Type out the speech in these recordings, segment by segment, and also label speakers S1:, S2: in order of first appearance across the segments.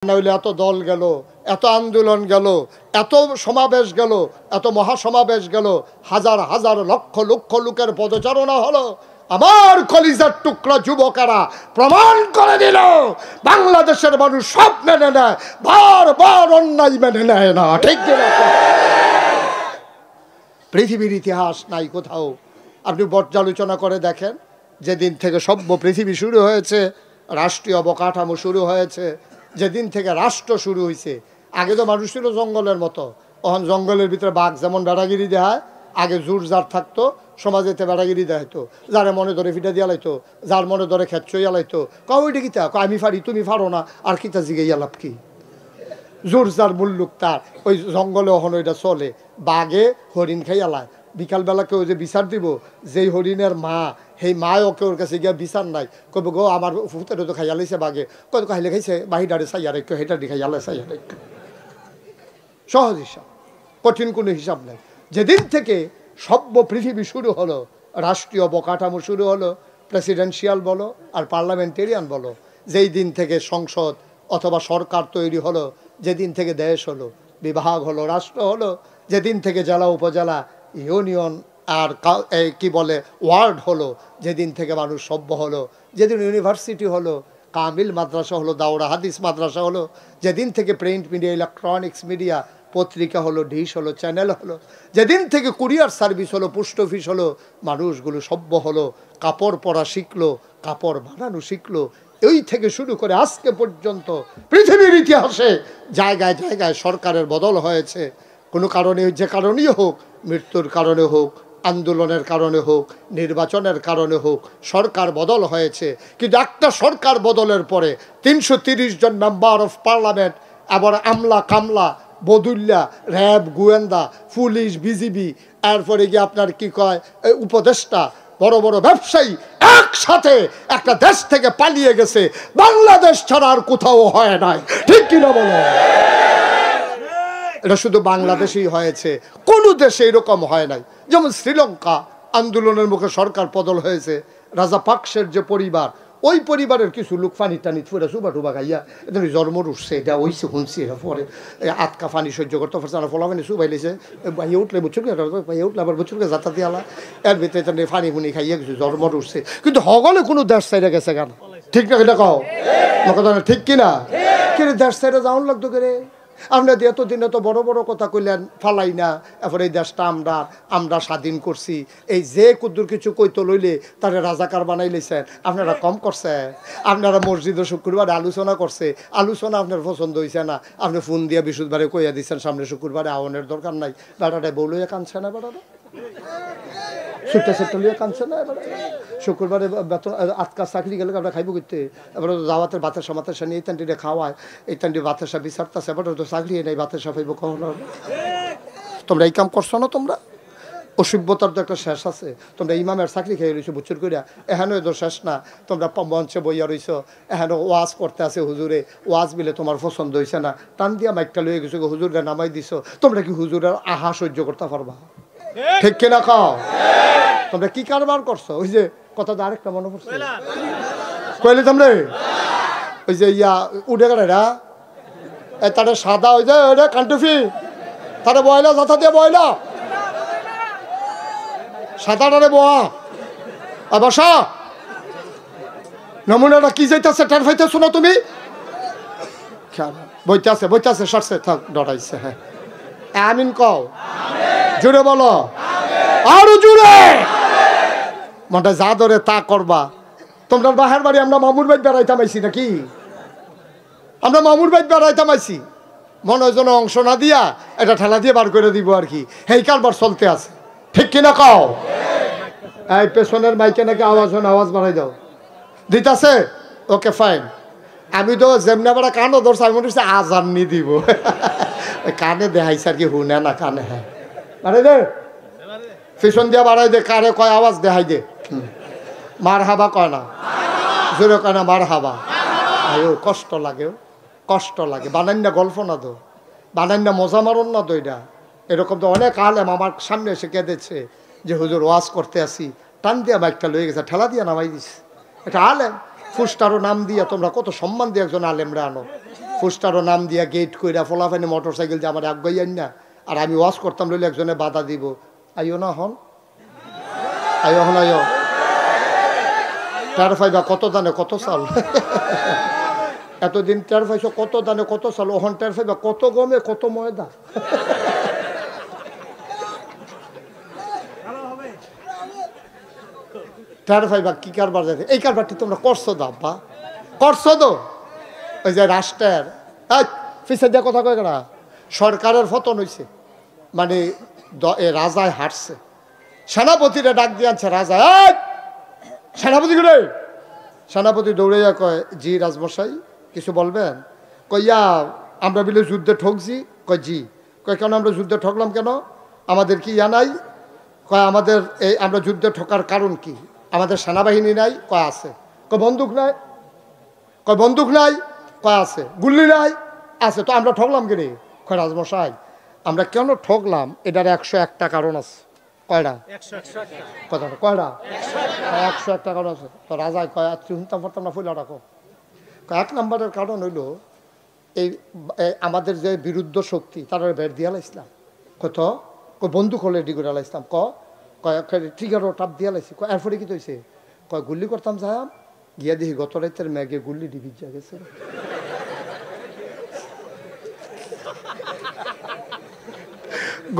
S1: নইলে এত দল গেল, এত আন্দোলন গেল, এত সমাবেশ গেল, এত মহাসমাবেশ গেল, হাজার হাজার লক্ষ লক্ষ লোকের পদচারণা হলো। আমার কলিজার টুকরা যুবকেরা প্রমাণ করে দিল বাংলাদেশের মানুষ সব মেনে নেয়, বারবার অন্যায় মেনে নেয় না। ঠিক কিনা? পৃথিবীর ইতিহাস নাই কোথাও। আপনি পর্যালোচনা করে দেখেন, যেদিন থেকে সভ্য পৃথিবী শুরু হয়েছে, রাষ্ট্রীয় অবকাঠামো শুরু হয়েছে, যেদিন থেকে রাষ্ট্র শুরু হয়েছে, আগে তো মানুষ ছিল জঙ্গলের মতো। তখন জঙ্গলের ভিতরে বাঘ যেমন বেড়াগিরি দেয়, আগে জোর যার থাকতো, সমাজেতে বেড়াগিরি দেয় তো, যারে মনে ধরে ফিটা দিয়া লাইতো, যার মনে ধরে খেচ্ছইয়া লাইতো। কইটা কিতা আমি ফারি তুমি ফারো না, আর কিতা জিগাইয়া লাভ কি? জোর যার মুল্লুক তার। ওই জঙ্গলে ওখানে ওইটা চলে। বাঘে হরিণ খাইয়া লায়, বিকালবেলা কেউ যে বিচার দিব, যেই হরিণের মা, সেই মায় ওকে ওর কাছে গিয়া বিচার নাই, কব গো আমার ফুতের তো খাইয়া লাইছে বাঘে, কত খাইলে খাইছে বাহিডারে চাইয়া রেখো, হেটা দি খাইয়া লাই চাইয়া রেখো। সহজ হিসাব, কঠিন কোনো হিসাব নাই। যেদিন থেকে সভ্য পৃথিবী শুরু হলো, রাষ্ট্রীয় অবকাঠামো শুরু হলো, প্রেসিডেন্সিয়াল বলো আর পার্লামেন্টেরিয়ান বলো, যেই দিন থেকে সংসদ অথবা সরকার তৈরি হলো, যেদিন থেকে দেশ হলো, বিভাগ হলো, রাষ্ট্র হলো, যেদিন থেকে জেলা উপজেলা ইউনিয়ন আর কি বলে ওয়ার্ড হলো, যেদিন থেকে মানুষ সভ্য হলো, যেদিন ইউনিভার্সিটি হলো, কামিল মাদ্রাসা হলো, দাওরা হাদিস মাদ্রাসা হলো, যেদিন থেকে প্রিন্ট মিডিয়া, ইলেকট্রনিক্স মিডিয়া, পত্রিকা হলো, ডিশ হলো, চ্যানেল হলো, যেদিন থেকে কুরিয়ার সার্ভিস হলো, পোস্ট অফিস হলো, মানুষগুলো সভ্য হলো, কাপড় পরা শিখলো, কাপড় বানানো শিখলো, এই থেকে শুরু করে আজকে পর্যন্ত পৃথিবীর ইতিহাসে জায়গায় জায়গায় সরকারের বদল হয়েছে। কোনো কারণে, যে কারণেই হোক, মৃত্যুর কারণে হোক, আন্দোলনের কারণে হোক, নির্বাচনের কারণে হোক, সরকার বদল হয়েছে। কিন্তু একটা সরকার বদলের পরে ৩৩০ জন মেম্বার অফ পার্লামেন্ট, আবার আমলা কামলা বদুল্লা, র্যাব, গোয়েন্দা, পুলিশ, বিজিবি, এরপরে গিয়ে আপনার কি কয় উপদেষ্টা, বড় বড় ব্যবসায়ী একসাথে একটা দেশ থেকে পালিয়ে গেছে। বাংলাদেশ ছাড়া আর কোথাও হয় নাই। ঠিক কিনা বলো? এটা শুধু বাংলাদেশেই হয়েছে, কোনো দেশে এরকম হয় নাই। যেমন শ্রীলঙ্কা, আন্দোলনের মুখে সরকার বদল হয়েছে। রাজা পাকসের যে পরিবার, ওই পরিবারের কিছু লোক ফানি টানি ফুরা সুবা টুবা খাইয়া এদের জন্ম উঠছে, এটা ওইসে শুনছি। এটা পরে আটকা ফানি সহ্য করতে পারছে না, ফলাফানি সুবাই লেছে, বাইয়ে উঠলে বুঝছো বাইয়ে উঠলে আবার বুঝছো যাতা দিয়ালা, এর ভিতরে ফানি ফুনি খাইয়া কিছু জন্ম উঠছে। কিন্তু হগলে কোনো দেশ সাইডে গেছে কেন? ঠিক না? এটা কও কথা না, ঠিক কিনা? কিন্তু দেশ সাইডে যাওয়ান লাগতো করে। আপনার এতদিন এত বড় বড় কথা কইলেন, ফালাই না, এরপরে এই দেশটা আমরা স্বাধীন করছি, এই যে কুদ্দুর কিছু কইতো লইলে তারা রাজাকার বানাই লেছেন। আপনারা কম করছে, আপনারা মসজিদে শুক্রবারে আলোচনা করছে, আলোচনা আপনার পছন্দ হয়েছে না, আপনি ফোন দিয়ে বৃহস্পতিবারে কইয়া দিচ্ছেন সামনে শুক্রবারে আওয়ানের দরকার নাই। বেড়াটায় বউ লইয়া কাঁদছে না, বেড়াটা ছুট্টা ছুট্টা লইয়া কাঁদছে না। এবার শুক্রবারে বেতন আটকা চাকরি গেলে আমরা খাইব করতে, এবার দাওয়াতের ভাতের সামাতের সামনে এই তান্ডিটা খাওয়ায়, এই তান্ডি ভাতের সা বিচারতেছে, এবার তো চাকরি নেই, ভাতের সাফাইব কখন? তোমরা এই কাম করছো না? তোমরা অসভ্যতার তো একটা শেষ আছে। তোমরা ইমামের চাকরি খেয়ে রয়েছো বুচুর করিয়া, এখানেও তো শেষ না। তোমরা মঞ্চে বইয়া রয়েছো, এখানে ওয়াজ করতে আছে হুজুরে, ওয়াজ বিলে তোমার পছন্দ হয়েছে না, টান দিয়া মাইকটা লইয়া গেছো, হুজুরটা নামাই দিছো। তোমরা কি হুজুরের আহা সহ্য করতে পারবা? ঠিক কিনা খাও? তোমরা কি কারবার করছো? ওই যে কথা তো আরেকটা মনে পড়ছে, কইলে তোমরা ওই যে ইয়া উঠে গেলে তাদের সাদা ওই যে ওইটা কান্টুফি, তারা বয়লা যাথা দিয়ে বয়লা সাদাটারে বোয়া বসা। নমুনাটা কি যাইতেছে টার ফাইতেছো না তুমি? বইতেছে বইতেছে সরছে, থাক ডরাইছে। হ্যাঁ আমিন কও, জুড়ে বলো, আরো জুড়ে। মনটা যা ধরে তা করবা। তোমরা বাহার বাড়ি, আমরা মামুর বাড়ি বেড়াইতাম আইছি নাকি? আমরা মামুর বাড়ি বেড়াইতাম আইছি, মনে হয় যেন অংশ না দিয়া এটা ঠেলা দিয়ে বার করে দিব আর কি। এই কারবার চলতে আছে। ঠিক কিনা কও? এই পেছনের মাইকে নাকি আওয়াজ হয়, আওয়াজ বাড়াই দাও। দিতাছে? Okay fine. আমি তো যেমনা বেড়া কানও ধরছি, আমি মনে হচ্ছে আজান নি দিব। কানে দেখাইছে আর কি, হুনে না কানে। হ্যাঁ বাড়াই দে, পেছন দিয়া বাড়াই দে। কারে কয় আওয়াজ দেখাই দে। মার হাবা কয় না, জোরে কয় না মার হাবা। কষ্ট লাগে, কষ্ট লাগে। বানান না গল্প না তো, বানান না মজা মারণ না তো। এটা এরকম তো অনেক আলেম আমার সামনে এসে কেঁদেছে যে হুজুর ওয়াজ করতে আসি, টান দিয়া বাইকটা লয়ে গেছে, ঠেলা দিয়া নামাই দিছে। এটা আলেম, ফুস্টারও নাম দিয়া তোমরা কত সম্মান দিয়ে একজন আলেমরা আনো। পোস্টারও নাম দিয়া গেট কইরা ফলাফানি মোটর সাইকেল দিয়ে আমার আগাইয়ান না। আর আমি ওয়াশ করতাম লইলে একজনে বাধা দিব, আইও না হন, আইও হন, আইও টের পাইবা কত দানে কত চাল। এতদিন টের পাইছ কত দানে কত চাল, ওহন টের পাইবা কত গমে কত ময়দা। টের পাইবা কি কারবার যাচ্ছে। এই কারবারটি তোমরা করছো দা আব্বা, করছো তো। ওই যে রাষ্ট্রের পিছিয়ে দিয়ে কথা কয় না, সরকারের পতন হয়েছে, মানে রাজায় হারছে, সেনাপতিরা ডাক দিয়ে আনছে রাজা, সেনাপতি গুলো। সেনাপতি দৌড়ে যা কয়, জি রাজমশাই কিছু বলবেন? কইয়া আমরা বিলে যুদ্ধে ঠকছি। কয় জি। কয় কেন আমরা যুদ্ধে ঠকলাম কেন, আমাদের কি ইয়া নাই? কয় আমাদের এই আমরা যুদ্ধে ঠকার কারণ কি, আমাদের সেনাবাহিনী নাই? কয় আছে। কয় বন্দুক নাই? কয় বন্দুক নাই? কয় আছে। গুল্লি নাই? আছে। তো আমরা ঠকলাম কি রে? কয় রাজমশাই আমরা কেন ঠকলাম এটার 101টা কারণ আছে। কয়টা? কথাটা কয়টা? 101টা কারণ আছে। তো রাজায় কয় চিন্তা করতাম না, ফুলা রাখো। 1 নম্বরের কারণ হইল এই আমাদের যে বিরুদ্ধ শক্তি তারা বের দিয়া লাইছিলাম। কত বন্দুক হলে এডি করে লাইছিলাম। ট্রিগারও টাপ দিয়া লাইছি। এরপরে কি হয়েছে? কয় গুল্লি করতাম যাম, গিয়া দেখি গত রাতের ম্যাগে গুল্লি ডিবি যা গেছে।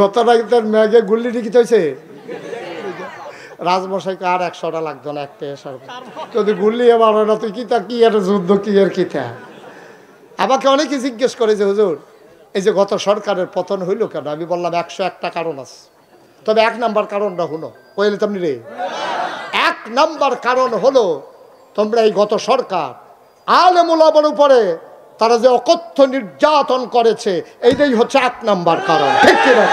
S1: গত রাতের ম্যাগে গুল্লি ডিকিতে হয়েছে। রাজমশাইকে আর 100টা লাগতো না, একটা এসার যদি গুল্লি এবার হয় না, তুই কি তা কি এর যুদ্ধ কি এর কি থা। আমাকে অনেকে জিজ্ঞেস করে যে হুজুর এই যে গত সরকারের পতন হইল কেন, আমি বললাম 101টা কারণ আছে, তবে 1 নাম্বার কারণটা হলো কইলে তেমনি রে। 1 নাম্বার কারণ হলো তোমরা এই গত সরকার আলেম ওলামার উপরে তারা যে অকথ্য নির্যাতন করেছে, এইটাই হচ্ছে 1 নাম্বার কারণ। ঠিক কি না?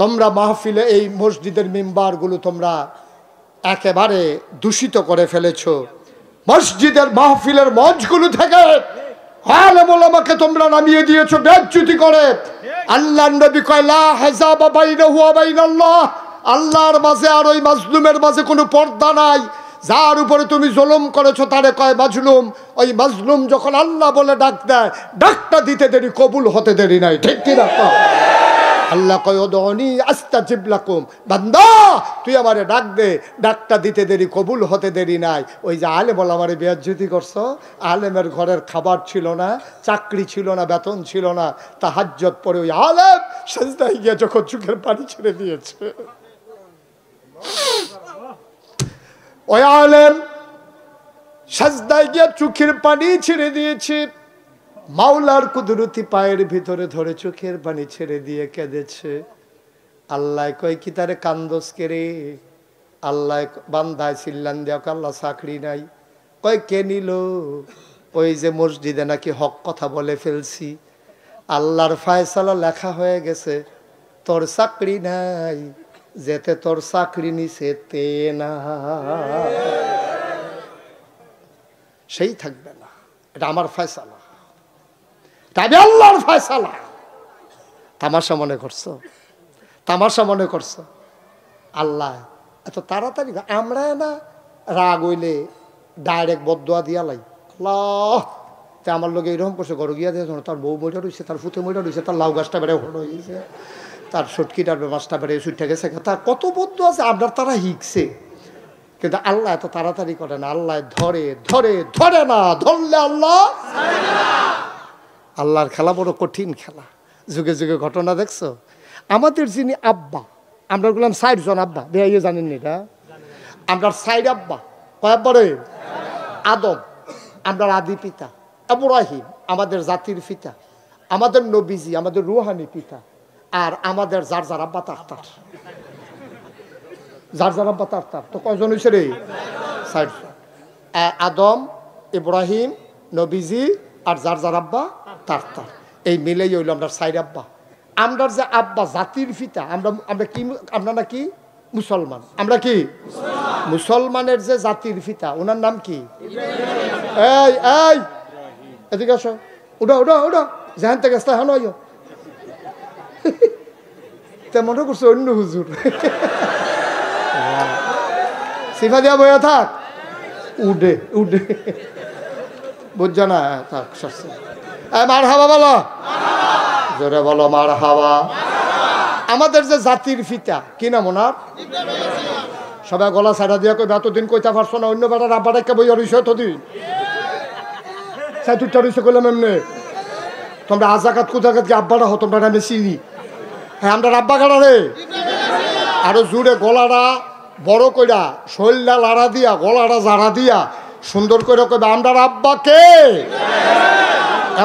S1: তোমরা মাহফিলে এই মসজিদের মিম্বারগুলো তোমরা একেবারে দূষিত করে ফেলেছো। মসজিদের মাহফিলের মঞ্চগুলো থেকে আলেম ওলামাকে তোমরা নামিয়ে দিয়েছো বেজ্জতি করে। আল্লাহর নবী কয় লা হিজাবা বাইনাহু ওয়া বাইনাল্লাহ, আল্লাহর মাঝে আর ওই মাজলুমের মাঝে কোনো পর্দা নাই। যার উপরে তুমি জুলুম করেছো তারে কয় মাজলুম। ওই মাজলুম যখন আল্লাহ বলে ডাক দেয়, ডাকটা দিতে দেরি, কবুল হতে দেরি নাই। ঠিক কি না? আল্লাহ কয় উদউনি আস্তাজিব লাকুম, বান্দা তুই আমারে ডাক দে, ডাকটা দিতে দেরি, কবুল হতে দেরি নাই। ওই যে আলেম বল আমারে বেয়াজ্জতি করছো, আলেমের ঘরের খাবার ছিল না, চাকরি ছিল না, বেতন ছিল না, তাহাজ্জুদ পড়ে ওই আলেম সিজদায় গিয়ে যখন চোখের পানি ছেড়ে দিয়েছে, ওই আলেম সিজদায় গিয়ে চোখের পানি ছেড়ে দিয়েছে, মাওলার কুদরতি পায়ের ভিতরে ধরে চোখের পানি ছেড়ে দিয়ে কেঁদেছে। আল্লাহ কয় কি তারে কান্দস কে রে? আল্লাহ বান্দায় চিল্লান দেওয়া, আল্লাহ চাকরি নাই। কয় কে নিল? ওই যে মসজিদে নাকি হক কথা বলে ফেলছি, আল্লাহর ফায়সালা লেখা হয়ে গেছে, তোর চাকরি নাই, যেতে তোর চাকরি নিছে তে না, সেই থাকবে না। এটা আমার ফায়সালা, তবে আল্লাহর ফায়সালা। তামাশা মনে করছো? তামাশা মনে করছো? আল্লাহ এত তাড়াতাড়ি, আমরা না রাগ হইলে ডাইরেক্ট বদদোয়া দিয়া লাই। আল্লাহ তা আমার লোক এইরকম করছে, ঘর গিয়া দিয়ে তার বউ মইটা রয়েছে, তার ফুতে মইটা রয়েছে, তার লাউ গাছটা বেড়ে হলো হয়েছে, তার সটকিটার মাছটা বেড়ে ছুটে গেছে, তার কত বদ্ধ আছে, আপনার তারা হিকছে। কিন্তু আল্লাহ এত তাড়াতাড়ি করে না, আল্লাহ ধরে ধরে ধরে না, ধরলে আল্লাহ। আল্লাহর খেলা বড় কঠিন খেলা। যুগে যুগে ঘটনা দেখছো। আমাদের যিনি আব্বা, আমরা বললাম 60 জন আব্বা, বেরিয়ে জানেন এটা, আমরা 60 আব্বা। কয় আব্বা রে? আদম আমরা আদি পিতা, ইব্রাহিম আমাদের জাতির পিতা, আমাদের নবীজি আমাদের রুহানি পিতা, আর আমাদের যার যার আব্বা তার তার, যার যার আব্বা তার তার। তো কয়জন হয়েছে রে? 60 জন। আদম, ইব্রাহিম, নবীজি আর যার যার আব্বা তার তার, এই মিলেই হইল আমরা 60 আব্বা। আমরা যে আব্বা জাতির পিতা, আমরা কি, আমরা নাকি মুসলমান, আমরা কি মুসলমানের যে জাতির পিতা, ওনার নাম কি? এই এই এদিকে আসো, উঠো উঠো উঠো, যেখান থেকে আসতে হানো আইও। তে মনে করছো অন্য হুজুর, সিফা দিয়া বইয়া থাক, উঠে উঠে বুঝছো না? থাক সস্তা। মার হাওয়া বলো, জোরে বলো মার হাওয়া। আমাদের যে জাতির ফিতা কি নাম ওনার? সবাই গলা ছাড়া দিয়া কই এতদিন কইতা পারছো না, অন্য বেটার আব্বাটা কে বইয়া রইছে এতদিন সাইটুটা রইছে কইলাম এমনি। তোমরা আজাকাত কুজাকাত কি আব্বাটা হো, তোমরা আমি চিনি। হ্যাঁ আমরা আব্বা কাটা রে, আরো জুড়ে গলাটা বড় কইরা শৈলটা লাড়া দিয়া গলাটা জাড়া দিয়া সুন্দর করে কইবা আমরা আব্বাকে।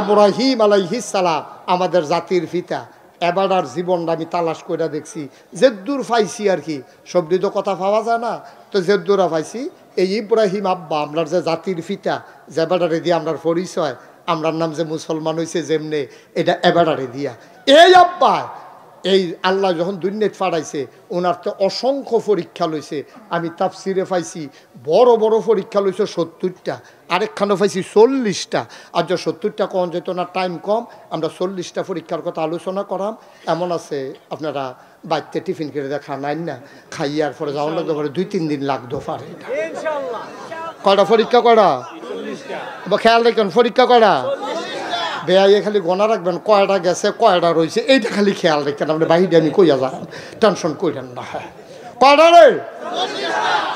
S1: ইব্রাহিম আলাইহিস সালাম আমাদের জাতির পিতা। এবারটার জীবনটা আমি তালাশ করে দেখছি, যেদ্দুর পাইছি আর কি, সবজি তো কথা পাওয়া যায় না, তো যেদ্দুরা পাইছি এই ইব্রাহিম আব্বা আমরার যে জাতির পিতা, যে এবারটারে দিয়ে আমরার পরিচয়, আমরার নাম যে মুসলমান হয়েছে যেমনে, এটা এবারটারে দিয়া। এই আব্বা এই আল্লাহ যখন দুনিয়াত পাঠাইছে ওনার তো অসংখ্য পরীক্ষা লইছে। আমি তাফসিরে পাইছি বড় বড় পরীক্ষা লইছে 70টা, আরেকখানে পাইছি 40টা। আর যে 70টা কম যেত না, টাইম কম, আমরা 40টা পরীক্ষার কথা আলোচনা করাম। এমন আছে আপনারা বাড়িতে টিফিন করে দেখা নাই না, খাইয়ার পরে যাওয়ার লাগতে পারে 2-3 দিন লাগতো পারে। কয়টা পরীক্ষা কয়টা? খেয়াল রাখেন পরীক্ষা কয়টা? বেয়াইয়ে খালি গণা রাখবেন কয়টা গেছে কয়টা রয়েছে, এইটা খালি খেয়াল রাখতেন। আপনি বাহিরে আমি কইয়া যান, টেনশন করেন না। হ্যাঁ কয়টা রে?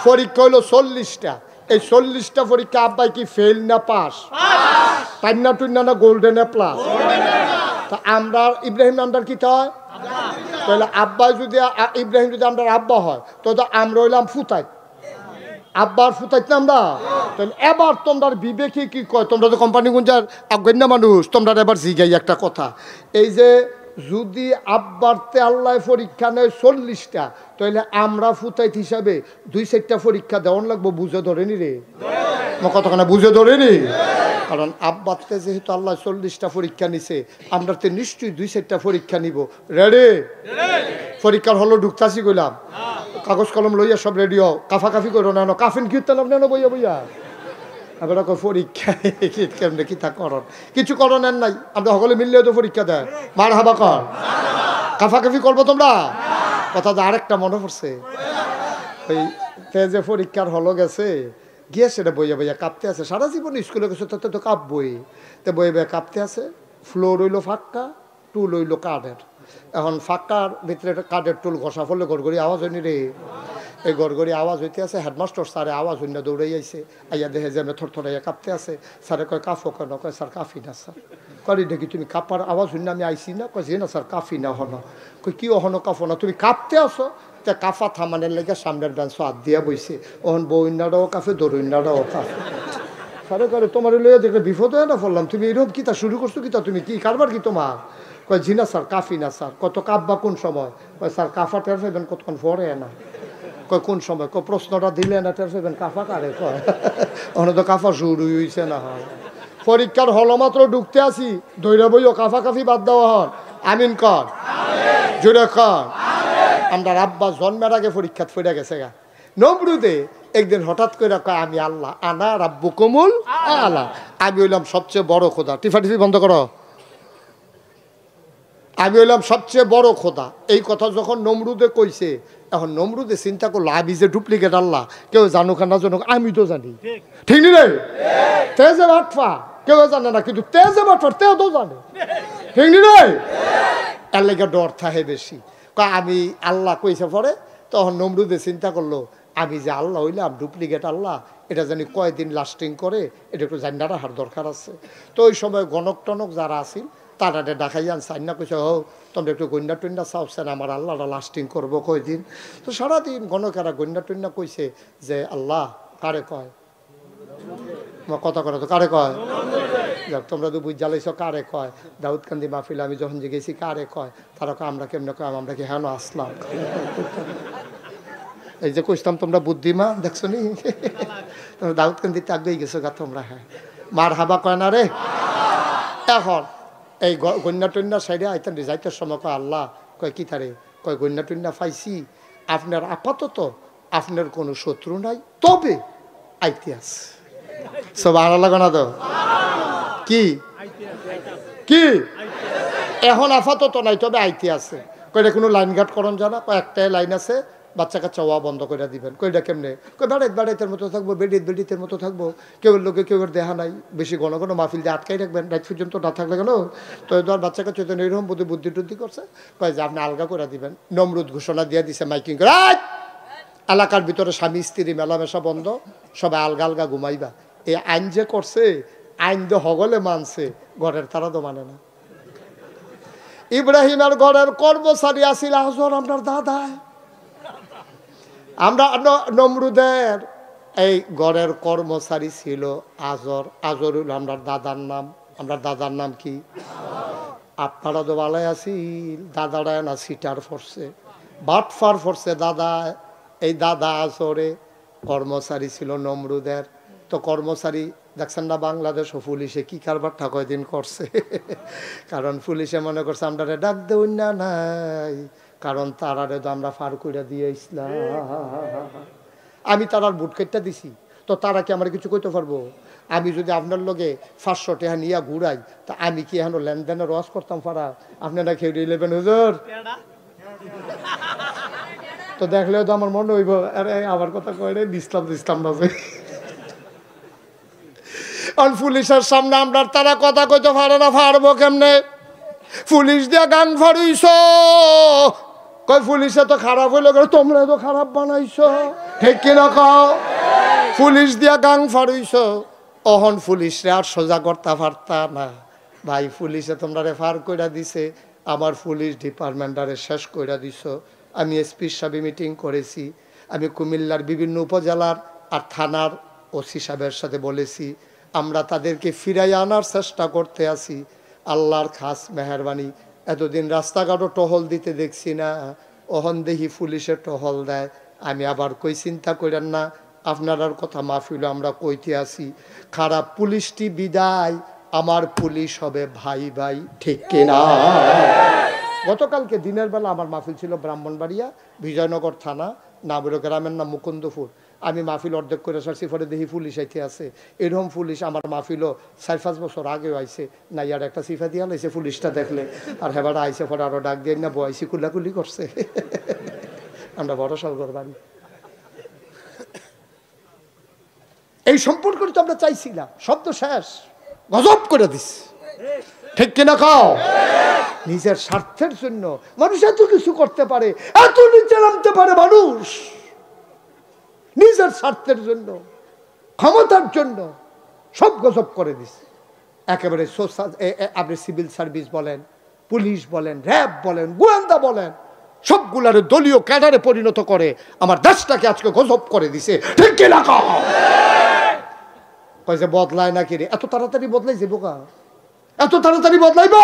S1: পরীক্ষা হইলো 40টা। এই 40টা পরীক্ষা আব্বাই কি ফেল না পাস? টাইনা টুইনা না গোল্ডেন প্লাস? তা আমরা ইব্রাহিম নামটার কি হয়? তাহলে আব্বাই যদি ইব্রাহিম যদি আমরা আব্বা হয় তো আমরা হইলাম ফুতাই, আব্বার ফুতাইত না আমরা। তাহলে এবার তোমরা বিবেকে কি কয়? তোমরা তো কোম্পানি গুঞ্জার আজ্ঞা মানুষ, তোমরা এবার জিগাই একটা কথা। এই যে যদি আব্বারতে আল্লাহ পরীক্ষা নেয় 40টা, তাহলে আমরা ফুতাইত হিসাবে 2-4টা পরীক্ষা দেওয়ান লাগবো। বুঝে ধরেনি রে কতখানা, বুঝে ধরেনি? কারণ আব্বারতে যেহেতু আল্লাহ 40টা পরীক্ষা নিছে, আমরা তো নিশ্চয়ই 2-4টা পরীক্ষা নিব। রেডি? পরীক্ষার হলো ঢুকতাছি গেলাম, কাগজ কলম লইয়া সব রেডিও, কাফাকাফি করো না, কাফিন কীর্তন নেন বইয়া বইয়া। এবার পরীক্ষা কেমনে কি তা করন, কিছু করণের নাই। আমরা সকলে মিললেও তো পরীক্ষা দেয়। মার হাবা কর, কাফাকাফি করবো তোমরা। কথা তো আরেকটা মনে পড়ছে, ওই যে পরীক্ষার হলো গেছে গিয়ে সেটা বইয়া বইয়া কাঁপতে আছে। সারা জীবন স্কুলে গেছে তাতে তো কাঁপবই, তো বইয়া বইয়া কাঁপতে আছে। ফ্লোর হইলো ফাঁকা, টুল হইলো কাঠের। এখন ফাঁকার ভিতরে কাঠের টুল ঘষা ফলে গড়গড়ি আওয়াজ হয়নি রে। এই গড়গড়ি আওয়াজ হইতে আছে, হেডমাস্টার স্যারে আওয়াজ হইন না দৌড়াই আইছে, আইয়া দেখে যে থরথরাইয়া কাঁপতে আছে। স্যারে কয় কাফো কেন? কয় স্যার কাফি না স্যার। করি দেখি তুমি কাঁপার আওয়াজ হইন না আমি আইসি না? কয় যে না স্যার কাফি না হন। কই কি অহনো কাফো না, তুমি কাঁপতে আসো? তা কাফা থামানের লেগে সামনের বেঞ্চ হাত দিয়া বইছে। ওহন বইনাটাও কাফে, দরুইনাটাও কাফে। স্যারে করে তোমার লইয়া দেখলে বিপদ হয় না পড়লাম, তুমি এরকম কিতা শুরু করছো কিতা, তুমি কি কারবার কি তোমার? কয় জি না স্যার কাফি না স্যার। কত কাঁপবা কোন সময়? কয় স্যার কাফা টের পাইবেন কতক্ষণ পরে না। কয় কোন সময়? কয় প্রশ্নটা দিলে না টের পাইবেন কাফা কারে কয়। ওখানে তো কাফা শুরু হইছে না হয়। পরীক্ষার হল মাত্র ঢুকতে আসি, দৈরা বইও কাফা কাফি বাদ দেওয়া হন। আমিন কর, জোরে কর। আমরা আব্বা জন্মের আগে পরীক্ষাত ফিরে গেছে গা। নমরুদে একদিন হঠাৎ করে কয় আমি আল্লাহ, আনা রাব্বুকুমুল আলা, আমি হইলাম সবচেয়ে বড় খোদা। টিফাটিফি বন্ধ করো। আমি হইলাম সবচেয়ে বড় খোদা। এই কথা যখন নমরুদে কইছে, এখন নমরুদে চিন্তা করলো আমি যে ডুপ্লিকেট আল্লাহ, কেউ জানুক না জানুক আমি তো জানি, ঠিক নি রে? তেজে বাটফা কেউ জানে না, কিন্তু তেজে বাটফা তেও তো জানে, ঠিক নি রে? এর লেগে ডর থাকে বেশি। আমি আল্লাহ কইছে পরে, তখন নমরুদে চিন্তা করলো আমি যে আল্লাহ হইলাম ডুপ্লিকেট আল্লাহ, এটা জানি কয়দিন লাস্টিং করে, এটা একটু জানি রাখার দরকার আছে। তো ওই সময় গণক টনক যারা আসিল তারা ডাকাই আন সাইনা কইছে, হো তোমরা একটু গন্যা টন্যা চাওছেন, আমার আল্লাহটা লাস্টিং করবো কয়দিন। তো সারাদিন গণকেরা গন্যা টন্যা কইছে যে আল্লাহ কারে কয়, কথা করে তো কারে কয়? যাক তোমরা তো বুঝ জ্বালাইছ কারে কয়। দাউদকান্দি মাহফিল আমি যখন যে গেছি কারে কয়, তারা কয় আমরা কেমনে কয়, আমরা কি হেন আসলাম? এই যে কইতাম তোমরা বুদ্ধিমা দেখছো নি, দাউদকান্দিতে আগেই গেছো গা তোমরা। হ্যাঁ মার হাবা কয় না রে। এখন এই গন্যা টন্যা সাইডে আইতেন যাইতে সময় কয় আল্লাহ, কয় কি তারে? কয় গন্যা টন্যা পাইছি, আপনার আপাতত আপনার কোনো শত্রু নাই, তবে আইতে আছে সব ভালো লাগে না তো কি কি এখন আপাতত নাই, তবে আইতে আছে। কয়টা কোনো লাইন ঘাট করন জানা? কয়েকটাই লাইন আছে, বাচ্চা কাচ্চা ওয়া বন্ধ করে দিবেন। কইটা কেমনে? কই বেড়াইতের মতো থাকবো, বেডিতের মতো থাকবো, কেউ লোকে কেউ দেখা নাই, বেশি ঘন ঘন মাহফিল দিয়ে আটকাই রাখবেন, রাত পর্যন্ত না থাকলে কেন? তো ধর বাচ্চা কাচ্চা তো এরকম বুদ্ধি টুদ্ধি করছে, কয় যে আপনি আলগা করে দিবেন। নমরুদ ঘোষণা দিয়ে দিছে মাইকিং করে, এলাকার ভিতরে স্বামী স্ত্রী মেলামেশা বন্ধ, সবাই আলগা আলগা ঘুমাইবা। এই আইন যে করছে, আইন যে হগলে মানছে, ঘরের তারা তো মানে না। ইব্রাহিমের ঘরের কর্মচারী আসিল আজর আপনার দাদা। আমরা নমরুদের এই ঘরের কর্মচারী ছিল আজর। আজরুল আমার দাদার নাম। আমরা দাদার নাম কি? আপনারা তো ভালো আসিল, দাদারা না সিটার ফরছে, বাটফার ফরছে দাদা। এই দাদা আজরে কর্মচারী ছিল নমরুদের। তো কর্মচারী দেখছেন না বাংলাদেশ ও পুলিশে কি কারবারটা কয়দিন করছে। কারণ পুলিশে মনে করছে আমরা ডাক দেউন না নাই, কারণ তারারে তো আমরা ফার করে দিয়ে ইসলাম। আমি তারার বুট কেটটা দিছি, তো তারা কি আমার কিছু কইতে পারবো? আমি যদি আপনার লগে 500 টাকা নিয়ে ঘুরাই, তা আমি কি এখন লেনদেনে রস করতাম পারা? আপনারা খেয়ে 11 হুজুর তো দেখলেও তো আমার মনে হইব, আরে আমার কথা কয় রে, ইসলাম না। আর পুলিশের সামনে আমরা তারা কথা কইতে পারে না, পারবো কেমনে? পুলিশ দিয়া গান ফাড়িস, কই পুলিশে তো খারাপ হইলো, তোমরা তো খারাপ বানাইছো, ঠিক কিনা কও? পুলিশ দিয়া গাং ফাড়িস, অহন পুলিশরে আর সোজা করতে পারতা না। ভাই পুলিশে তোমরা রেফার কইরা দিছে, আমার পুলিশ ডিপার্টমেন্টারে শেষ কইরা দিছ। আমি এসপির সাথে মিটিং করেছি, আমি কুমিল্লার বিভিন্ন উপজেলার আর থানার ওসি সাহেবের সাথে বলেছি, আমরা তাদেরকে ফিরাই আনার চেষ্টা করতে আছি। আল্লাহর খাস মেহরবানি, এতদিন রাস্তাঘাটও টহল দিতে দেখছি না, অহন দেখি পুলিশে টহল দেয়। আমি আবার কই চিন্তা করেন না, আপনার কথা মাহফিল আমরা কইতে আছি, খারাপ পুলিশটি বিদায়, আমার পুলিশ হবে ভাই ভাই, ঠিক কিনা? গতকালকে দিনের বেলা আমার মাহফিল ছিল ব্রাহ্মণবাড়িয়া, বিজয়নগর থানা, নাবুরা গ্রামের নাম মুকুন্দপুর। আমি মাহফিল অর্ধেক করে সারছি, পরে দেখি পুলিশ আইতে আছে। এরকম পুলিশ আমার মাহফিলও 4-5 বছর আগেও আইছে না, ইয়ার একটা সিফা দিয়া লাইছে পুলিশটা দেখলে। আর হেবার আইসে পরে আরো ডাক দিয়ে না বয়সি কুলাকুলি করছে। আমরা বড় সলগর বাড়ি, এই সম্পর্ক তো আমরা চাইছিলাম, শব্দ শেষ, গজব করে দিস, ঠিক কিনা খাও? নিজের স্বার্থের জন্য মানুষ এত কিছু করতে পারে, এত নিচে নামতে পারে মানুষ, নিজের স্বার্থের জন্য, ক্ষমতার জন্য সব গজব করে দিছে। একেবারে আপনি সিভিল সার্ভিস বলেন, পুলিশ বলেন, র্যাব বলেন, গোয়েন্দা বলেন, সবগুলারে দলীয় ক্যাডারে পরিণত করে আমার দেশটাকে আজকে গজব করে দিছে, ঠিক কিনা খাও? কয় যে বদলায় নাকি রে, এত তাড়াতাড়ি বদলাই যাবো কা? এত তাড়াতাড়ি বদলাইব?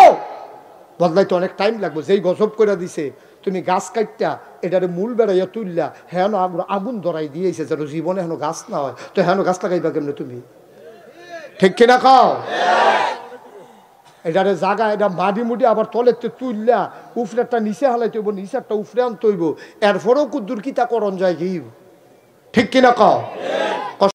S1: বদলাইতে অনেক টাইম লাগবে। যেই গজব করে দিছে, তুমি গাছ কাটটা এটারে মূল বেড়াইয়া তুললা, হেন আগুন ধরাই দিয়েছে যেন জীবনে হেন গাছ না হয়, তো হেন গাছ লাগাইবা কেমনে তুমি, ঠিক কিনা খাও? এটারে জাগা, এটা মাটি মুটি আবার তলেতে তুললা, উফরেরটা নিচে হালাইতে হইব, নিচেরটা উফরে আনতে হইব, এরপরেও কুদ্দুর কিতা করণ যায় কি, ঠিক কিনা খাও?